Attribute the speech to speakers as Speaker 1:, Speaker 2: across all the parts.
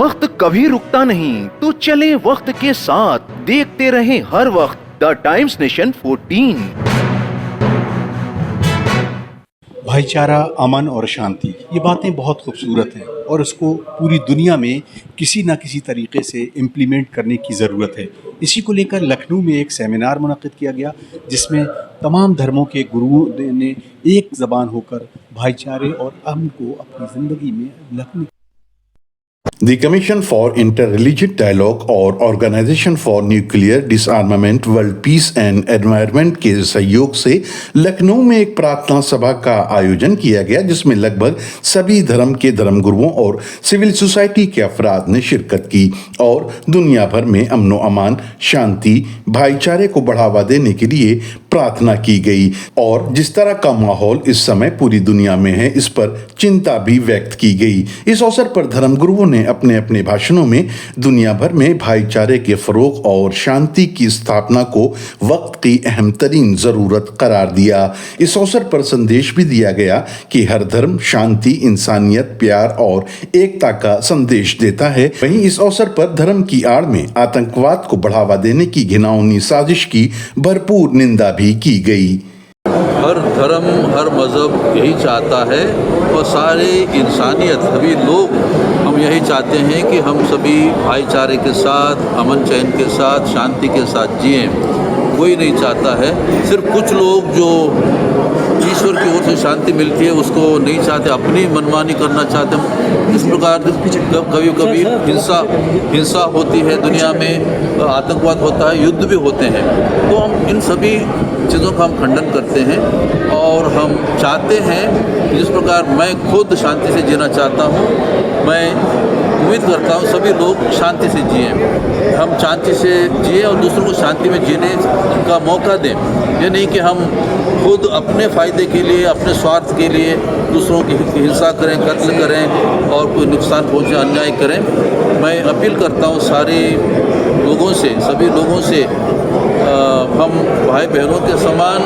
Speaker 1: वक्त कभी रुकता नहीं, तो चले वक्त के साथ, देखते रहे हर वक्त द टाइम्स नेशन 14।
Speaker 2: भाईचारा, अमन और शांति, ये बातें बहुत खूबसूरत हैं और इसको पूरी दुनिया में किसी न किसी तरीके से इम्प्लीमेंट करने की ज़रूरत है। इसी को लेकर लखनऊ में एक सेमिनार मुनक़्क़िद किया गया, जिसमें तमाम धर्मों के गुरुओं ने एक ज़बान होकर भाईचारे और अमन को अपनी ज़िंदगी में लगने।
Speaker 3: The Commission for Inter-Religious Dialogue और Organization for Nuclear Disarmament, World Peace and Environment के सहयोग से लखनऊ में एक प्रार्थना सभा का आयोजन किया गया, जिसमें लगभग सभी धर्म के धर्मगुरुओं और सिविल सोसाइटी के अफराद ने शिरकत की और दुनिया भर में अमन व अमान, शांति, भाईचारे को बढ़ावा देने के लिए प्रार्थना की गई। और जिस तरह का माहौल इस समय पूरी दुनिया में है, इस पर चिंता भी व्यक्त की गई। इस अवसर पर धर्मगुरुओं ने अपने अपने भाषणों में दुनिया भर में भाईचारे के फरोग और शांति की स्थापना को वक्त की अहम तरीन जरूरत करार दिया। इस अवसर पर संदेश भी दिया गया कि हर धर्म शांति, इंसानियत, प्यार और एकता का संदेश देता है। वहीं इस अवसर पर धर्म की आड़ में आतंकवाद को बढ़ावा देने की घिनौनी साजिश की भरपूर निंदा भी की गई।
Speaker 4: हर धर्म, हर मज़हब यही चाहता है और सारे इंसानियत, सभी लोग हम यही चाहते हैं कि हम सभी भाईचारे के साथ, अमन चैन के साथ, शांति के साथ जिएं। कोई नहीं चाहता है, सिर्फ कुछ लोग जो ईश्वर की ओर से शांति मिलती है उसको नहीं चाहते, अपनी मनमानी करना चाहते हैं। इस प्रकार कभी कभी हिंसा होती है दुनिया में, आतंकवाद होता है, युद्ध भी होते हैं। तो हम इन सभी चीज़ों का हम खंडन करते हैं और हम चाहते हैं कि जिस प्रकार मैं खुद शांति से जीना चाहता हूँ, मैं उम्मीद करता हूँ सभी लोग शांति से जिएं। हम शांति से जिए और दूसरों को शांति में जीने का मौका दें। ये नहीं कि हम खुद अपने फ़ायदे के लिए, अपने स्वार्थ के लिए दूसरों की हिंसा करें, कत्ल करें और कोई नुकसान पहुँचे, अन्याय करें। मैं अपील करता हूँ सारे लोगों से, सभी लोगों से, हम भाई बहनों के समान,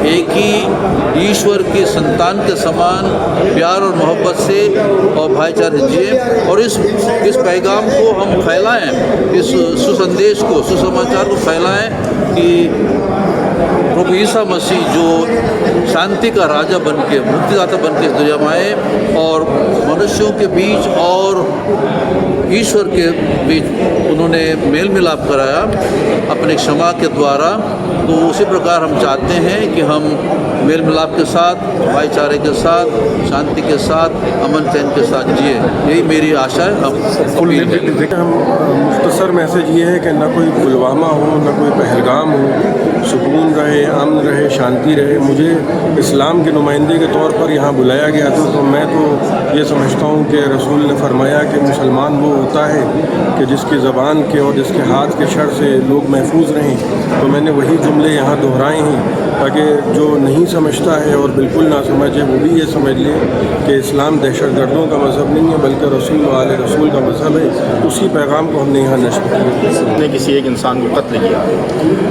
Speaker 4: एक ही ईश्वर के संतान के समान प्यार और मोहब्बत से और भाईचारे जिए और इस पैगाम को हम फैलाएं, इस सुसंदेश को, सुसमाचार को फैलाएं कि प्रभु ईसा मसीह जो शांति का राजा बनके, मुक्तिदाता बनके इस दुनिया में आए और मनुष्यों के बीच और ईश्वर के बीच उन्होंने मेल मिलाप कराया अपने क्षमा के द्वारा। तो उसी प्रकार हम चाहते हैं कि हम मेल मिलाप के साथ, भाईचारे के साथ, शांति के साथ, अमन चैन के साथ जिए। यही मेरी आशा है। हम
Speaker 5: मुख्तसर मैसेज ये है कि ना कोई पुलवामा हो, ना कोई पहलगाम हो, सुकून रहे, अमन रहे, शांति रहे। मुझे इस्लाम के नुमाइंदे के तौर पर यहाँ बुलाया गया था, तो मैं तो ये समझता हूँ कि रसूल ने फरमाया कि मुसलमान वो होता है कि जिसकी ज़बान के और जिसके हाथ के शर से लोग महफूज रहें। तो मैंने वही जुमले यहाँ दोहराए हैं ताकि जो नहीं समझता है और बिल्कुल ना समझे वो भी ये समझ ले कि इस्लाम दहशतगर्दों का मज़हब नहीं है, बल्कि रसूल वाले रसूल का मज़हब है। उसी पैगाम को हमने यहाँ नश्र किया।
Speaker 6: उसने किसी एक इंसान को कत्ल किया,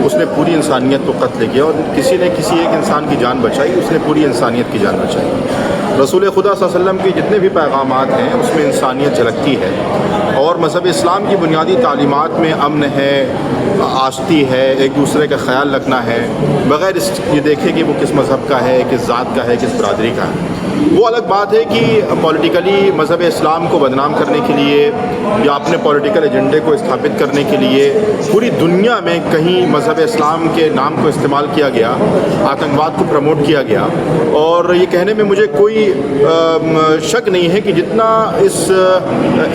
Speaker 6: उसने पूरी इंसानियत को कत्ल किया, और किसी ने किसी एक इंसान की जान बचाई, उसने पूरी इंसानियत की जान बचाई। रसूल खुदा सल्लल्लाहु अलैहि वसल्लम के जितने भी पैगामात हैं उसमें इंसानियत झलकती है और मज़हब इस्लाम की बुनियादी तालीमात में अमन है, आस्ती है, एक दूसरे का ख्याल रखना है, बग़ैर ये देखे कि वो किस मज़हब का है, किस ज़ात का है, किस बरादरी का है। वो अलग बात है कि पॉलिटिकली मज़हब इस्लाम को बदनाम करने के लिए या अपने पॉलिटिकल एजेंडे को स्थापित करने के लिए पूरी दुनिया में कहीं मज़हब इस्लाम के नाम को इस्तेमाल किया गया, आतंकवाद को प्रमोट किया गया। और ये कहने में मुझे कोई शक नहीं है कि जितना इस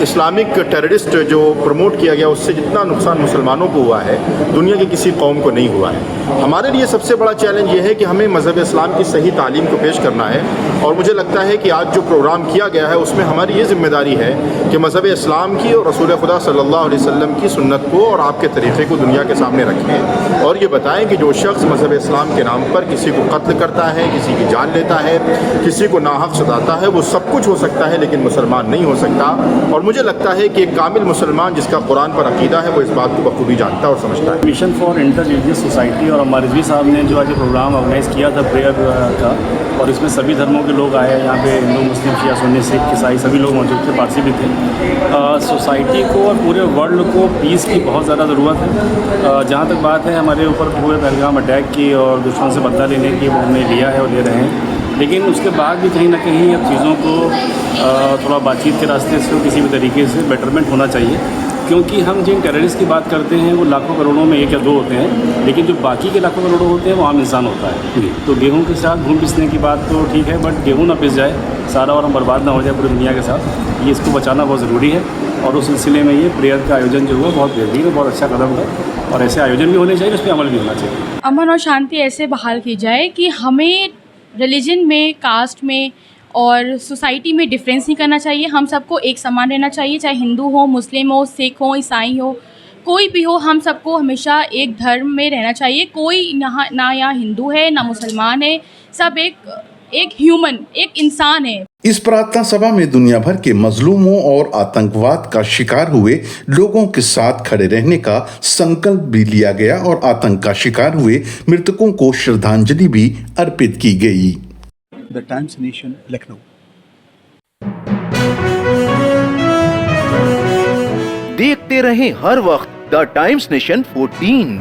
Speaker 6: इस्लामिक टेररिस्ट जो प्रमोट किया गया उससे जितना नुकसान मुसलमानों को हुआ है, दुनिया की किसी कौम को नहीं हुआ है। हमारे लिए सबसे बड़ा चैलेंज ये है कि हमें मज़हब इस्लाम की सही तालीम को पेश करना है। और मुझे लगता है कि आज जो प्रोग्राम किया गया है उसमें हमारी ये जिम्मेदारी है कि मज़हब इस्लाम की और रसूल खुदा सल्लल्लाहु अलैहि वसल्लम की सुन्नत को और आपके तरीक़े को दुनिया के सामने रखें और ये बताएं कि जो शख्स मज़हब इस्लाम के नाम पर किसी को कत्ल करता है, किसी की जान लेता है, किसी को नाहक सताता है, वो सब कुछ हो सकता है लेकिन मुसलमान नहीं हो सकता। और मुझे लगता है कि एक कामिल मुसलमान जिसका कुरान पर अकीदा है वो इस बात को बखूबी जानता और समझता है।
Speaker 7: Mission for inter religious society और हमारे रिजवी साहब ने जो आज प्रोग्राम ऑर्गेनाइज़ किया था प्रेयर का, और इसमें सभी धर्मों के लोग आए। यहाँ पे हिंदू, मुस्लिम, शिया, सुन्नी, सिख, ईसाई सभी लोग मौजूद थे, पारसी भी थे। सोसाइटी को और पूरे वर्ल्ड को पीस की बहुत ज़्यादा ज़रूरत है। जहाँ तक बात है हमारे ऊपर पूरे पहलगाम अटैक की और दुश्मन से बदला लेने की, वो हमने लिया है और ले रहे हैं, लेकिन उसके बाद भी कहीं ना कहीं अब चीज़ों को थोड़ा बातचीत के रास्ते से किसी भी तरीके से बेटरमेंट होना चाहिए, क्योंकि हम जिन टेररिस्ट की बात करते हैं वो लाखों करोड़ों में 1 या 2 होते हैं, लेकिन जो बाकी के लाखों करोड़ों होते हैं वो आम इंसान होता है। तो गेहूं के साथ घूम पिसने की बात तो ठीक है, बट गेहूं ना पिस जाए सारा और हम बर्बाद ना हो जाए पूरी दुनिया के साथ, ये इसको बचाना बहुत ज़रूरी है। और उस सिलसिले में ये प्रेयर का आयोजन जो हुआ बहुत बेहतरीन है, बहुत अच्छा कदम है और ऐसे आयोजन भी होने चाहिए, उस पर अमल भी होना चाहिए।
Speaker 8: अमन और शांति ऐसे बहाल की जाए कि हमें रिलीजन में, कास्ट में और सोसाइटी में डिफरेंस नहीं करना चाहिए। हम सबको एक समान रहना चाहिए, चाहे हिंदू हो, मुस्लिम हो, सिख हो, ईसाई हो, कोई भी हो, हम सबको हमेशा एक धर्म में रहना चाहिए। कोई ना यहाँ हिंदू है ना मुसलमान है, सब एक ह्यूमन, एक इंसान है।
Speaker 3: इस प्रार्थना सभा में दुनिया भर के मजलूमों और आतंकवाद का शिकार हुए लोगों के साथ खड़े रहने का संकल्प भी लिया गया और आतंक का शिकार हुए मृतकों को श्रद्धांजलि भी अर्पित की गई।
Speaker 2: The times nation, Lucknow.
Speaker 1: देखते रहें हर वक्त द टाइम्स नेशन 14।